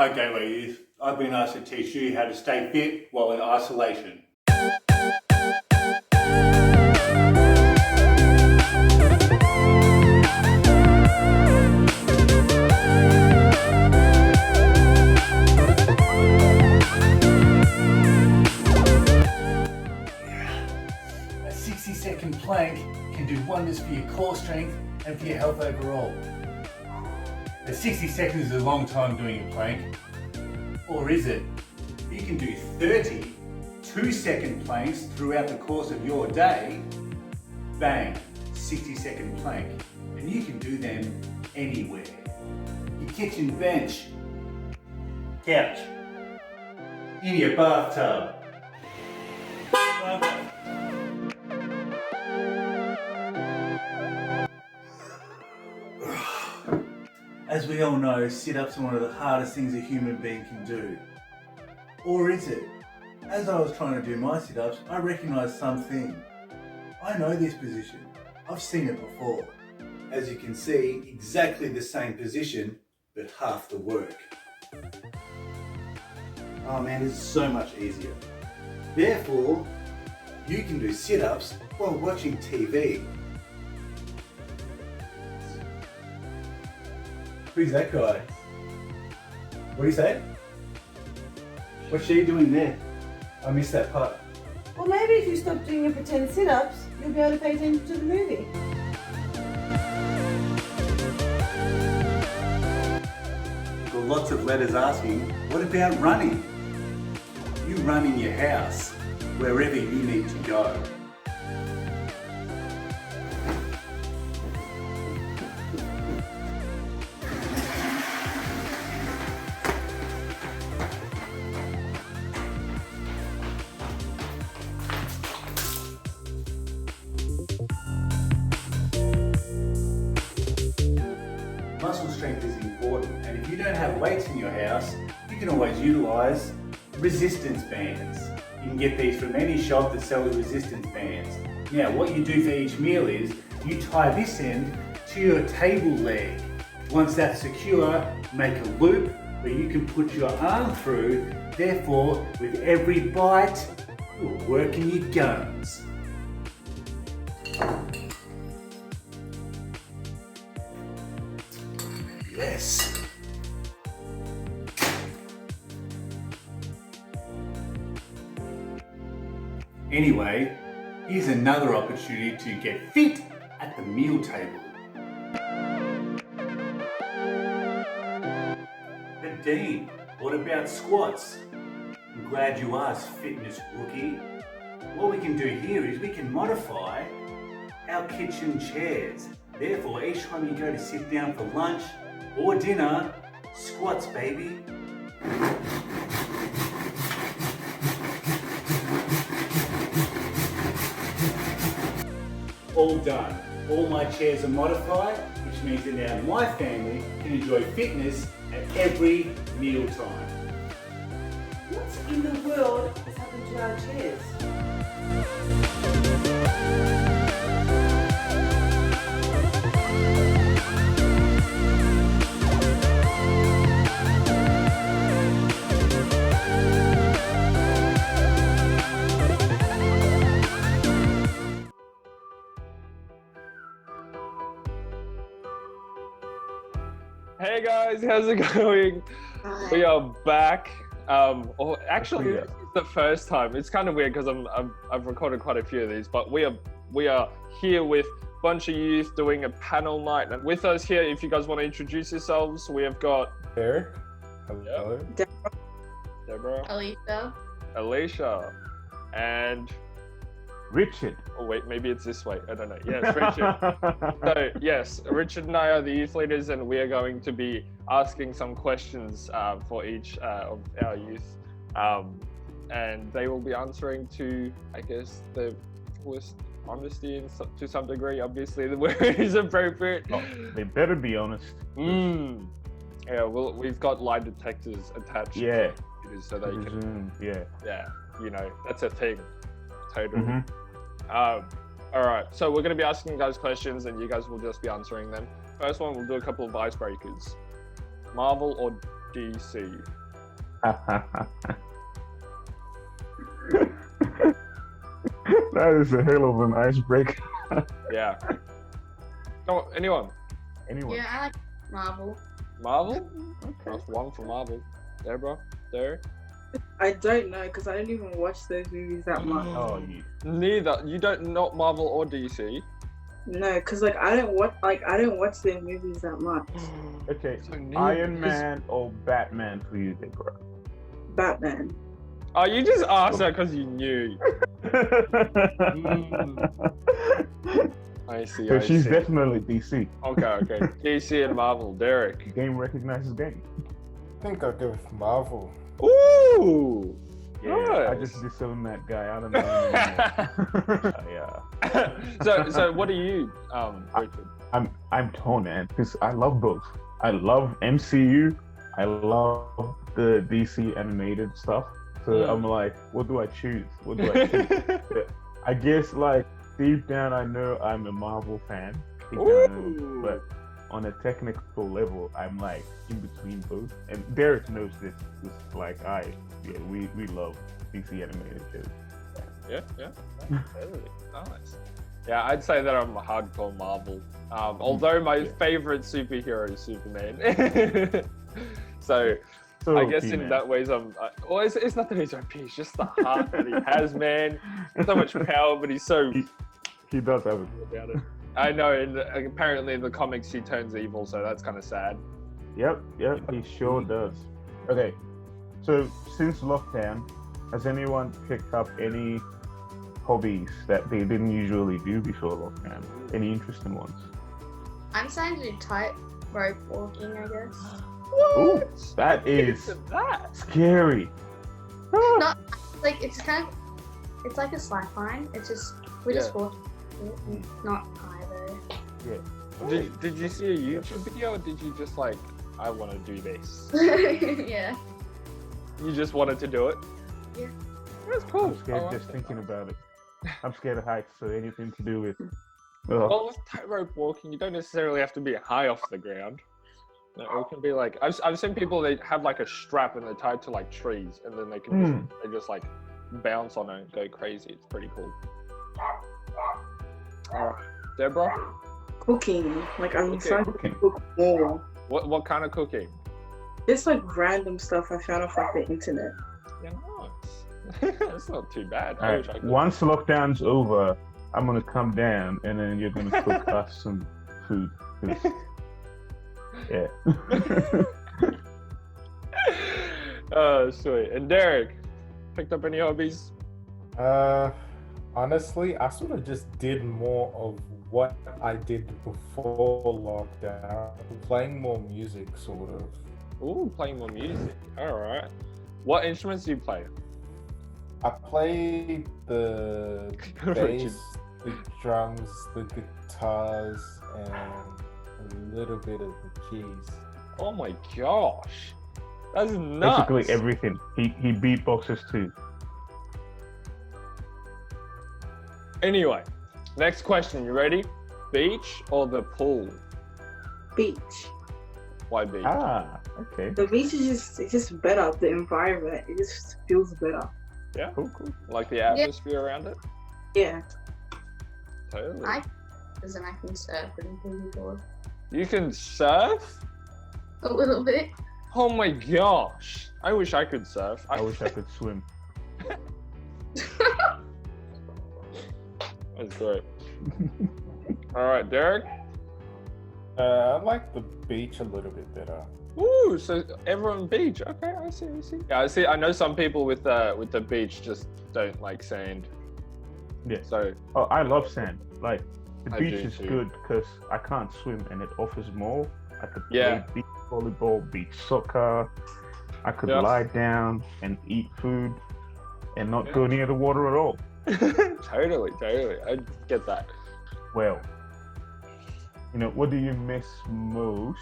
Okay, ladies, I've been asked to teach you how to stay fit while in isolation. A 60-second plank can do wonders for your core strength and for your health overall. But 60 seconds is a long time doing a plank. Or is it? You can do 30 2-second planks throughout the course of your day. Bang, 60-second plank. And you can do them anywhere. Your kitchen bench, couch, in your bathtub. As we all know, sit-ups are one of the hardest things a human being can do. Or is it? As I was trying to do my sit-ups, I recognised something. I know this position. I've seen it before. As you can see, exactly the same position, but half the work. Oh man, this is so much easier. Therefore, you can do sit-ups while watching TV. Who's that guy? What do you say? What's she doing there? I missed that part. Well, maybe if you stop doing your pretend sit-ups, you'll be able to pay attention to the movie. Got lots of letters asking, what about running? You run in your house, wherever you need to go. Muscle strength is important, and if you don't have weights in your house, you can always utilise resistance bands. You can get these from any shop that sells resistance bands. Now, what you do for each meal is you tie this end to your table leg. Once that's secure, make a loop where you can put your arm through. Therefore, with every bite, you're working your guns. Yes. Anyway, here's another opportunity to get fit at the meal table. But Dean, what about squats? I'm glad you asked, fitness rookie. What we can do here is we can modify our kitchen chairs. Therefore, each time you go to sit down for lunch or dinner, squats, baby. All done. All my chairs are modified, which means that now my family can enjoy fitness at every meal time. What in the world has happened to our chairs? Hey guys, how's it going? We are back. Actually, this is the first time. It's kind of weird because I've recorded quite a few of these, but we are here with a bunch of youth doing a panel night. And with us here, if you guys want to introduce yourselves, we have got Eric. Hello. Deborah, Alicia, and Richard. oh wait, maybe it's this way. I don't know. Yes, Richard. So yes, Richard and I are the youth leaders, and we are going to be asking some questions for each of our youth, and they will be answering to, I guess, the fullest honesty and to some degree. Obviously, the word is appropriate. Oh, they better be honest. Yeah, well, we've got lie detectors attached. Yeah. So they can. Yeah. You know, that's a thing. Totally. Mm-hmm. All right, so we're going to be asking you guys questions and you guys will just be answering them. First one, we'll do a couple of icebreakers. Marvel or DC? That is a hell of an icebreaker. Yeah. No, anyone? Anyway, Yeah, I like Marvel. Marvel? That's one for Marvel. Deborah? There? I don't know because I don't even watch those movies that much. oh, you. Neither. You don't not Marvel or DC. No, because like I don't watch their movies that much. Okay, So neither, Iron because- Man or Batman for you, Deborah? Batman. Oh, you just asked that because you knew. I see. So I she's see. definitely DC. Okay. DC and Marvel. Derek. Game recognizes game. I think I'll go with Marvel. Ooh. Yeah, I Nice. just disowned that guy. I don't know anymore. Yeah. So what are you, Richard? I'm torn, man, because I love both. I love MCU. I love the DC animated stuff. So Yeah. I'm like, what do I choose? What do I choose? I guess like deep down, I know I'm a Marvel fan. Deep down, I know, Ooh. but on a technical level, I'm like in between both. And Derek knows this. It's like we love DC animated shows. Yeah. Totally. Nice. Yeah, I'd say that I'm a hardcore Marvel. Although my favorite superhero is Superman. So So I guess OP, in man. that ways well, it's not that he's OP, it's just the heart that he has, man. So much power, but he's so he does have it. about it. I know, and apparently in the comics he turns evil, so that's kind of sad. Yep, he sure does. Okay, so since lockdown, has anyone picked up any hobbies that they didn't usually do before lockdown? Any interesting ones? I'm starting to do tightrope walking, I guess. Ooh, that is Look at that. scary. Not like it's like a slack line. It's just we just walk. Not high though. Did you see a YouTube video, or did you just like, I want to do this? Yeah. You just wanted to do it? Yeah. That's cool. I'm scared I like just that. thinking about it. I'm scared of heights, so anything to do with. Well, with tightrope walking, you don't necessarily have to be high off the ground. No, it can be like I've seen people, they have like a strap and they're tied to like trees, and then they can just like bounce on it and go crazy. It's pretty cool. All right, Deborah, Cooking. Like I'm Okay. starting to cook more. what kind of cooking? Just like random stuff I found off like the internet. Yeah, nice. That's not too bad. I wish I Alright, could. once lockdown's over, I'm gonna come down and then you're gonna cook us some food. 'Cause- Yeah. Oh, sweet. And Derek, picked up any hobbies? Honestly, I sort of just did more of what I did before lockdown, playing more music, sort of. Ooh, playing more music. All right. What instruments do you play? I play the Richard. bass, the drums, the guitars, and a little bit of the keys. Oh my gosh, that's nuts. Basically everything. He beatboxes too. Anyway, next question. You ready? Beach or the pool? Beach. Why beach? Ah, okay. The beach is just better. The environment, it just feels better. Yeah, Cool. like the atmosphere around it. Yeah. Totally. Because then I can surf and be bored You can surf? a little bit. Oh my gosh! I wish I could surf. I wish I could swim. That's great. All right, Derek. I like the beach a little bit better. Ooh, so everyone beach. Okay, I see. Yeah, I see. I know some people with the beach just don't like sand. Yeah. So Oh, I love sand. Like the I beach do is too. good because I can't swim and it offers more. I could Yeah. play beach volleyball, beach soccer. I could Yeah. lie down and eat food and not Yeah. go near the water at all. totally. I get that. Well, what do you miss most?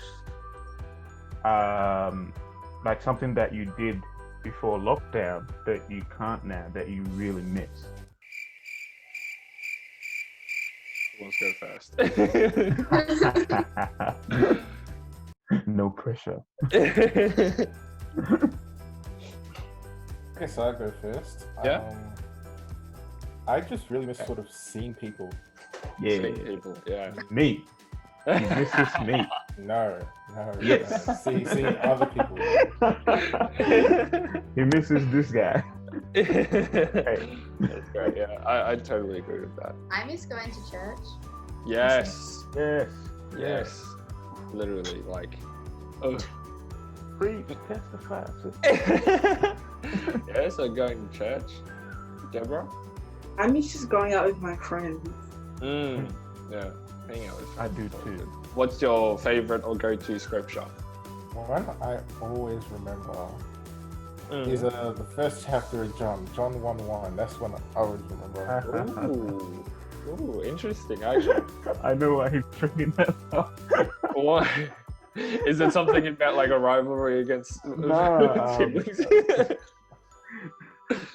Like something that you did before lockdown that you can't now that you really miss. Who wants to go first? No pressure. I guess I'll go first. Yeah. I just really miss sort of seeing people. Yeah, Seeing people, yeah. me. He misses me. No. Yes. no. Seeing other people. He misses this guy. That's great. Yeah, I totally agree with that. I miss going to church. Yes, Yes. yes, literally, like, oh. Preach, testify. Yeah, so going to church. Deborah? I miss just going out with my friends. Yeah, hang out with I friends. do too. What's your favorite or go-to scripture? One I always remember is the first chapter of John 1:1. That's one I always remember. Ooh, interesting. Actually, I know why he's bringing that up. what is it? Something about like a rivalry against Nah, siblings?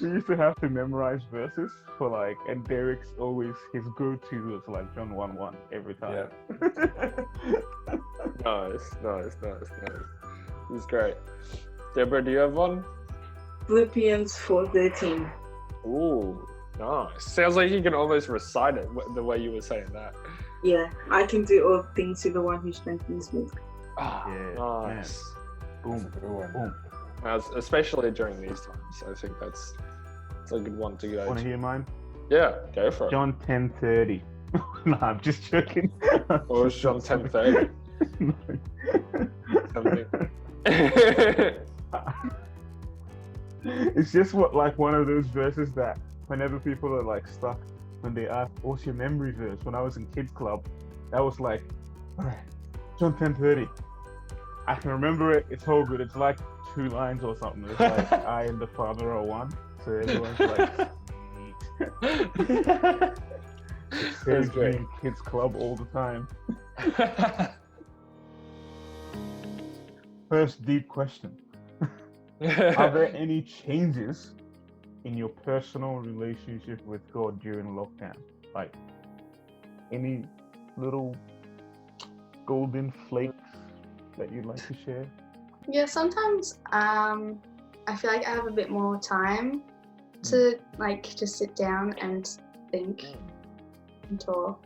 We used to have to memorize verses for like, and Derek's always his go-to was like John 1:1 every time. Nice. It's great. Deborah, do you have one? Philippians 4:13. Ooh, nice. Sounds like you can almost recite it the way you were saying that. Yeah, I can do all things to the one who strengthens me. Ah, Yeah, nice. That's a good one. Boom. Especially during these times, I think it's a good one to go Want to to. hear mine? Yeah, go for it. John 10:30. No, I'm just joking. Or was John 10:30? Something. It's just one of those verses that whenever people are like stuck, when they ask, "What's your memory verse?" When I was in kids club, that was like, all right, John 10:30. I can remember it. It's all good. It's like 2 lines or something. It's like I and the Father are one. So everyone's like, it saves me great. in kids club all the time. First deep question. Are there any changes in your personal relationship with God during lockdown? Like any little golden flakes that you'd like to share? Yeah, sometimes I feel like I have a bit more time to like just sit down and think and talk.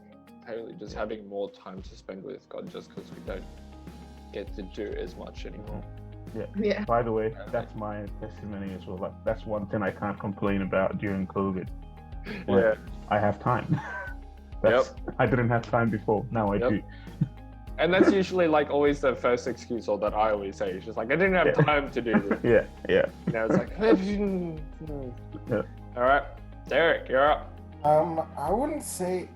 Totally, just having more time to spend with God, just because we don't get to do as much anymore. Yeah. By the way, that's my testimony as well. Like, that's one thing I can't complain about during COVID. Like, Yeah. I have time. I didn't have time before. Now I do. And that's usually like always the first excuse, or that I always say. It's just like I didn't have time to do this. Yeah. You know, it's like. All right, Derek, you're up. I wouldn't say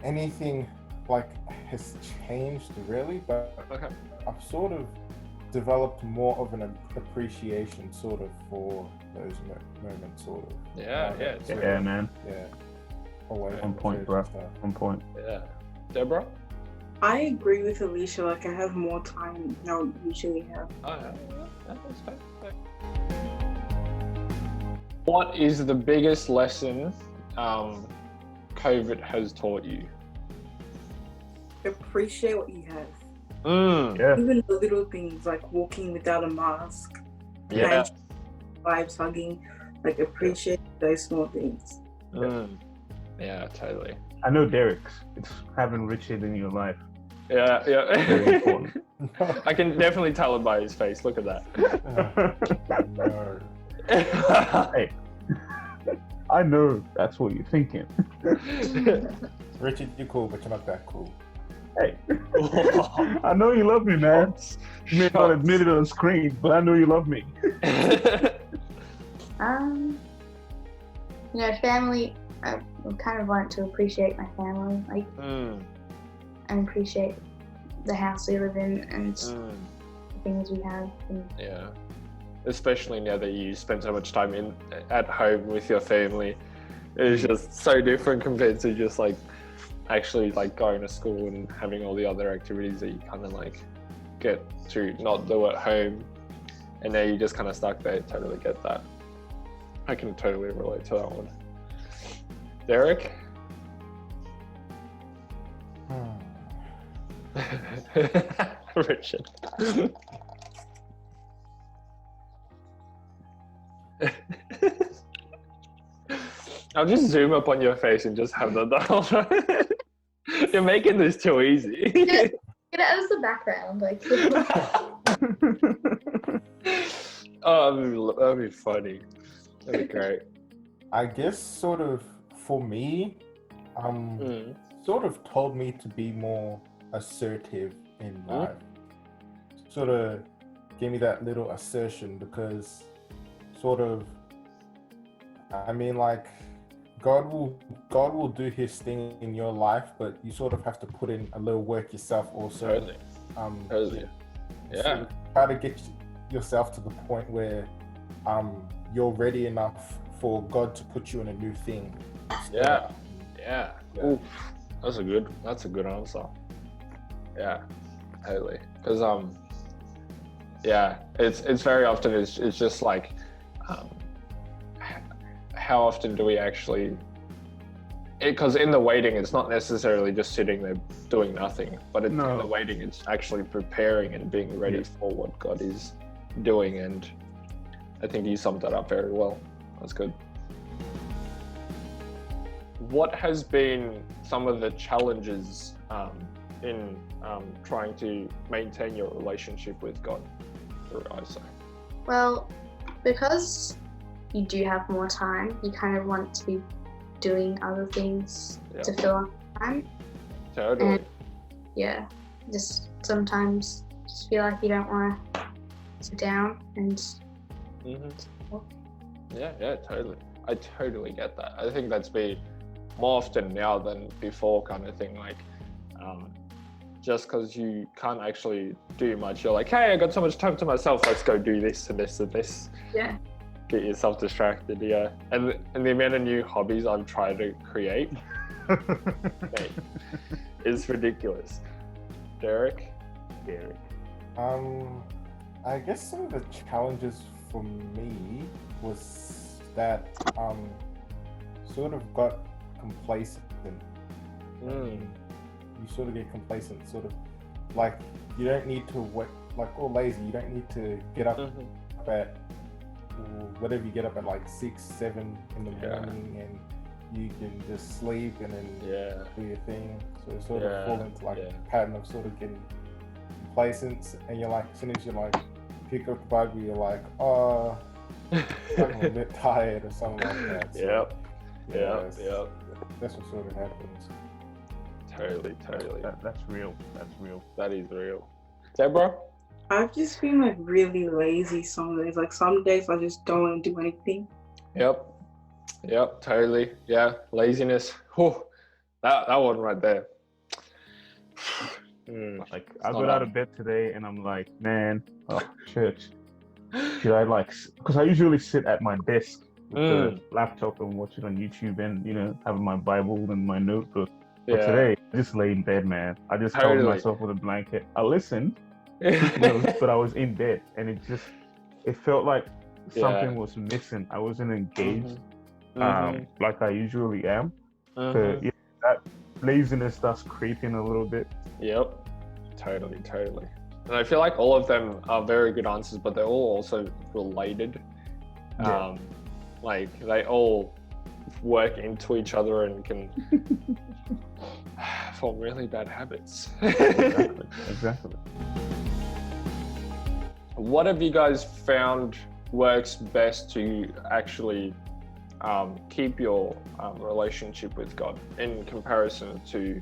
anything like has changed really, but Okay. I've sort of developed more of an appreciation sort of for those moments sort of. Yeah, yeah, So, Yeah, man. yeah. Away On from point, church bro. and stuff. On point. Yeah. Deborah? I agree with Alicia. Like I have more time than I usually have. Oh, yeah. That's fair. What is the biggest lesson COVID has taught you? Appreciate what you have. Yeah. Even the little things like walking without a mask, Yeah. vibes, hugging. Like appreciate those small things. Yeah, totally. I know Derek's. It's having Richard in your life. Yeah, Very yeah. important. I can definitely tell it by his face. Look at that. No. Hey, I know that's what you're thinking. Richard, you're cool, but you're not that cool. Hey, I know you love me, man. You may not admit it on screen, but I know you love me. You know, family. I kind of learned to appreciate my family, like, and appreciate the house we live in and the things we have. And Yeah, especially now that you spend so much time at home with your family, it's just so different compared to just like actually like going to school and having all the other activities that you kind of like get to not do at home, and now you're just kind of stuck there. Totally get that. I can totally relate to that one. Derek? Richard. I'll just zoom up on your face and just have the whole time. You're making this too easy. Get it as the background, like. Oh, that'd be funny. That'd be great. I guess sort of for me, sort of told me to be more assertive in life. Sort of gave me that little assertion because sort of, I mean, like, God will do his thing in your life, but you sort of have to put in a little work yourself also. Totally. Totally. Sort Yeah. of try to get yourself to the point where you're ready enough for God to put you in a new thing. Yeah. Yeah. Oof. That's a good answer. Yeah. Totally. Because yeah, it's very often it's just like how often do we actually, because in the waiting it's not necessarily just sitting there doing nothing, but in the waiting it's actually preparing and being ready for what God is doing, and I think you summed that up very well. That's good. What has been some of the challenges in trying to maintain your relationship with God through ISO? Well, because you do have more time, you kind of want to be doing other things to fill up time. Totally. And yeah, just sometimes just feel like you don't want to sit down and. Yeah, totally. I totally get that. I think that's been more often now than before, kind of thing. Like, just because you can't actually do much, you're like, hey, I got so much time to myself. Let's go do this and this and this. Yeah. Get yourself distracted, yeah. And the amount of new hobbies I've tried to create, mate, is ridiculous. Derek? I guess some of the challenges for me was that sort of got complacent. You sort of get complacent, sort of like you don't need to work, like, or lazy. You don't need to get up at whatever you get up at, like 6, 7 in the morning, and you can just sleep and then do your thing. So you sort of fall into like a pattern of sort of getting complacent, and you're like, as soon as you like pick up the Bible, you're like, oh, I'm a bit tired or something like that. So, Yep. That's what sort of happens. Totally. That's real. That is real. Deborah? I've just been like really lazy some days. Like some days I just don't want to do anything. Yep, totally. Yeah, laziness. Whew. That one right there. Like, I got out of bed today and I'm like, man, church. Should I because I usually sit at my desk with the laptop and watch it on YouTube and, having my Bible and my notebook. But today, I just lay in bed, man. I just covered myself with a blanket. I listened, but I was in bed, and it felt like something was missing. I wasn't engaged like I usually am. So that laziness starts creeping a little bit. Yep, totally. And I feel like all of them are very good answers, but they're all also related. Like they all work into each other and can form really bad habits. Exactly. What have you guys found works best to actually keep your relationship with God in comparison to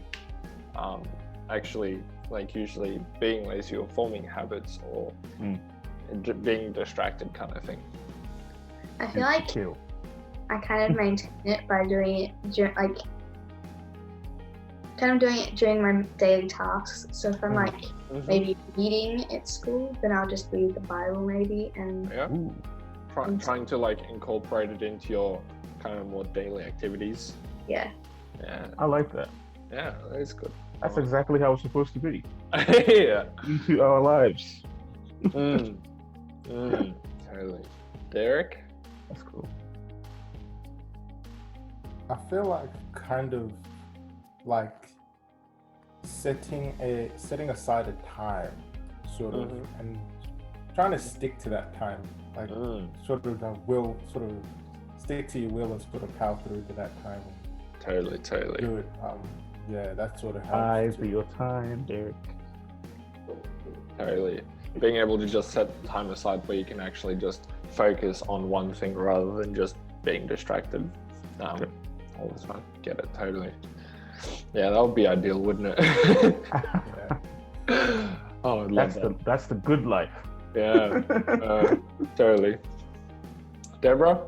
actually like usually being lazy or forming habits or being distracted kind of thing? I feel like I kind of maintain it by doing it during my daily tasks. So if I'm like maybe reading at school, then I'll just read the Bible maybe and trying to like incorporate it into your kind of more daily activities. Yeah. I like that. Yeah, that is good. That's exactly how it's supposed to be. Yeah. Into our lives. Totally. Derek? That's cool. I feel like kind of like setting aside a time, sort of, and trying to stick to that time, like sort of sort of stick to your will and sort of power through to that time. Totally. Do it. Yeah, that sort of helps. Eyes for your time, Derek. Totally. Being able to just set time aside where you can actually just focus on one thing rather than just being distracted all the time. Get it, totally. Yeah, that would be ideal, wouldn't it? Yeah. Oh, I'd love that. That's the good life. Yeah, totally. Deborah?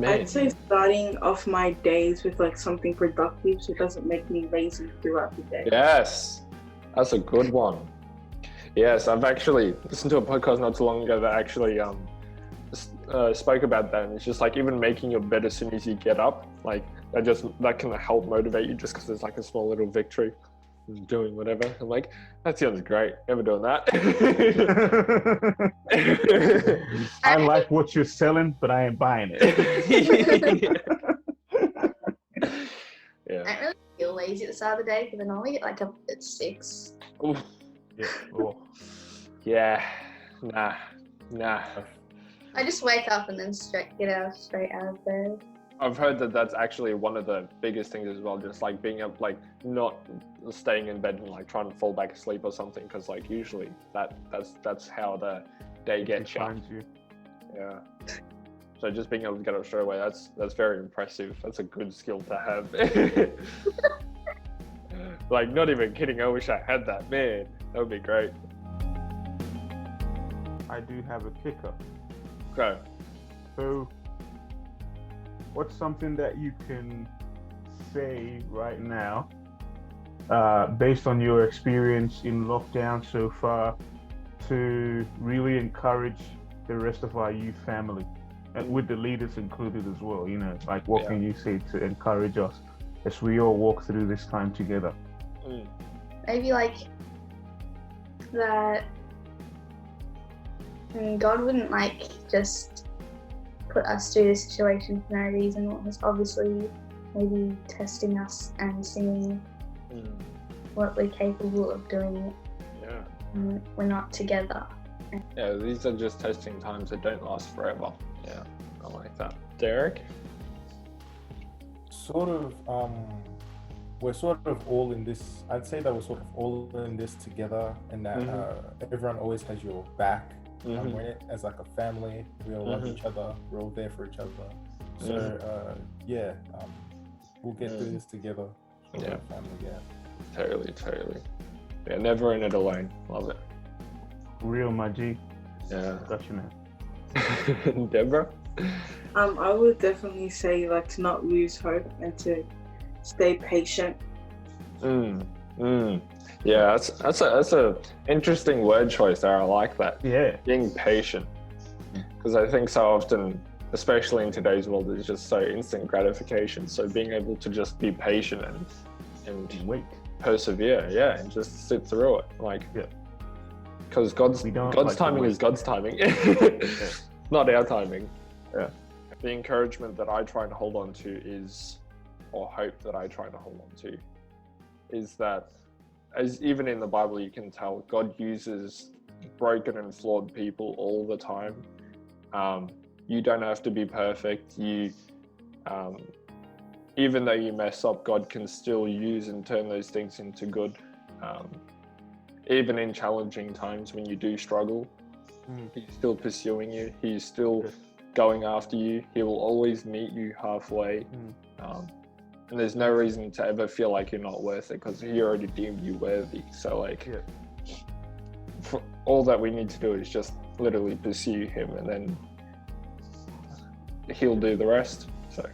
I'd say starting off my days with like something productive so it doesn't make me lazy throughout the day. Yes, that's a good one. Yes, I've actually listened to a podcast not too long ago that actually spoke about that, and it's just like even making your bed as soon as you get up, like that can help motivate you just because it's like a small little victory in doing whatever. I'm like, that sounds great. Never doing that. I like what you're selling, but I ain't buying it. Yeah. I don't really feel lazy at the start of the day because I normally get like up at 6. Oof. Yeah. Oh. Yeah. Nah. I just wake up and then get straight out of bed. I've heard that that's actually one of the biggest things as well, just like being able, like not staying in bed and like trying to fall back asleep or something, because like usually that's how the day gets you. Yeah. So just being able to get up straight away, that's very impressive. That's a good skill to have. Like, not even kidding, I wish I had that, man. That would be great. I do have a kicker. Okay. So, what's something that you can say right now, based on your experience in lockdown so far, to really encourage the rest of our youth family, and with the leaders included as well? You know, like what can you say to encourage us as we all walk through this time together? Maybe like that God wouldn't like just put us through this situation for no reason. He's obviously maybe testing us and seeing what we're capable of doing. Yeah. We're not together. Yeah, these are just testing times that don't last forever. Yeah, I like that. Derek? Sort of, we're sort of all in this. I'd say that we're sort of all in this together, and that everyone always has your back. We're in it as like a family. We all love each other. We're all there for each other. So we'll get through this together. Yeah. Family, yeah. Totally. Yeah, never in it alone. Love it. Real, my G. Yeah. Gotcha, man. Deborah? I would definitely say like to not lose hope and to stay patient. Yeah, that's a interesting word choice there. I like that. Yeah. Being patient, because I think so often, especially in today's world, it's just so instant gratification. So being able to just be patient and wait, persevere, and just sit through it, like because God's timing is God's timing, not our timing. Yeah. The encouragement that I try and hold on to is, or hope that I try to hold on to, is that, as even in the Bible you can tell, God uses broken and flawed people all the time. You don't have to be perfect. You, even though you mess up, God can still use and turn those things into good. Even in challenging times when you do struggle, He's still pursuing you. He's still going after you. He will always meet you halfway. And there's no reason to ever feel like you're not worth it, because He already deemed you worthy. So like, for all that we need to do is just literally pursue Him, and then He'll do the rest. So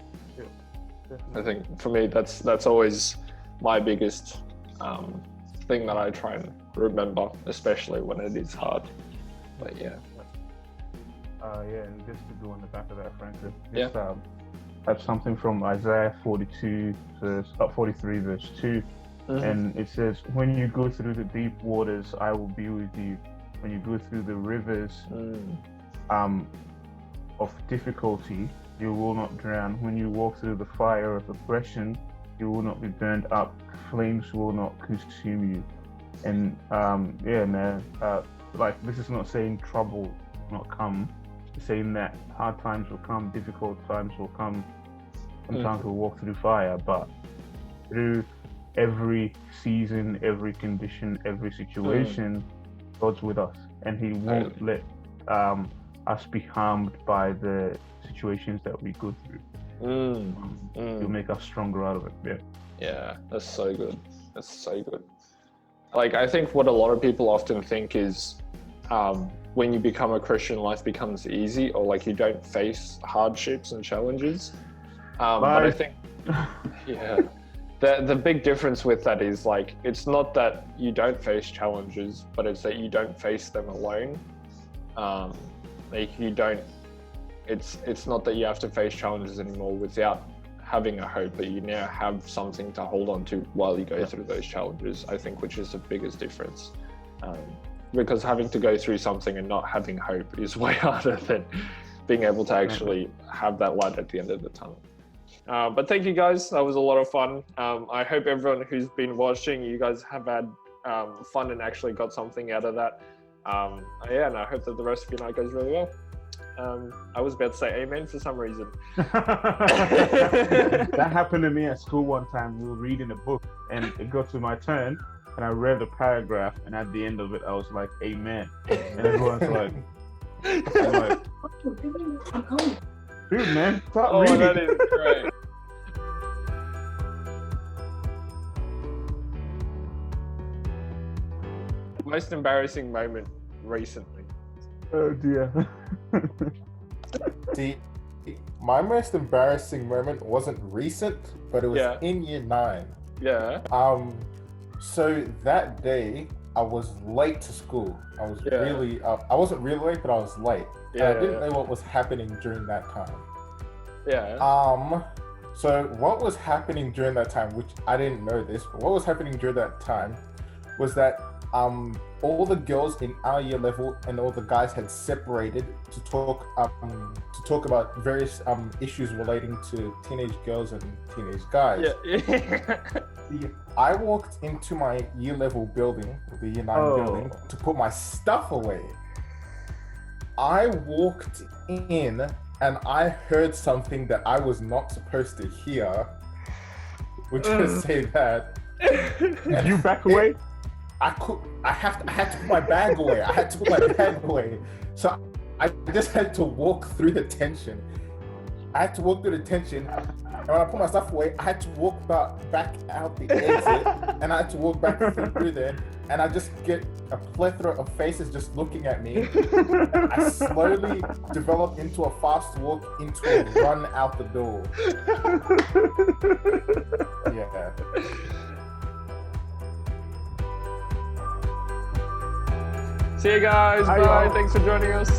I think for me, that's always my biggest thing that I try and remember, especially when it is hard. But and just to go on the back of that, Franklin, have something from Isaiah 43 verse 2, and it says, when you go through the deep waters, I will be with you. When you go through the rivers of difficulty, you will not drown. When you walk through the fire of oppression, You will not be burned up. Flames will not consume you. And yeah, man. Like, this is not saying trouble will not come. It's saying that hard times will come, difficult times will come. Sometimes we'll walk through fire, but through every season, every condition, every situation, God's with us, and He won't let us be harmed by the situations that we go through. He'll make us stronger out of it. Yeah, that's so good. That's so good. Like, I think what a lot of people often think is when you become a Christian, life becomes easy, or like you don't face hardships and challenges. But I think, yeah, the big difference with that is, like, it's not that you don't face challenges, but it's that you don't face them alone. Like, you don't, it's not that you have to face challenges anymore without having a hope, but you now have something to hold on to while you go through those challenges, I think, which is the biggest difference. Because having to go through something and not having hope is way harder than being able to actually have that light at the end of the tunnel. But thank you guys, that was a lot of fun. I hope everyone who's been watching, you guys have had fun and actually got something out of that. Yeah, and I hope that the rest of your night goes really well. I was about to say amen for some reason. That happened to me at school one time. We were reading a book and it got to my turn and I read a paragraph, and at the end of it I was like, amen. And everyone's like, I'm coming. dude, man, stop Oh, reading. that is great. Most embarrassing moment recently. Oh dear. See, my most embarrassing moment wasn't recent, but it was in year 9. Yeah. So that day I was late to school. I was really, I wasn't really late, but I was late. I didn't know what was happening during that time. Yeah. So what was happening during that time, which I didn't know this, but what was happening during that time was that all the girls in our year level and all the guys had separated to talk about various issues relating to teenage girls and teenage guys. Yeah. I walked into my year level building, the year 9 building, to put my stuff away. I walked in and I heard something that I was not supposed to hear. Would you say that? Did you back away? I had to put my bag away. I had to put my bag away. So I just had to walk through the tension. And when I put my stuff away, I had to walk back out the exit, and I had to walk back through there, and I just get a plethora of faces just looking at me. I slowly developed into a fast walk, into a run out the door. Yeah. See you guys. Bye. Thanks for joining us.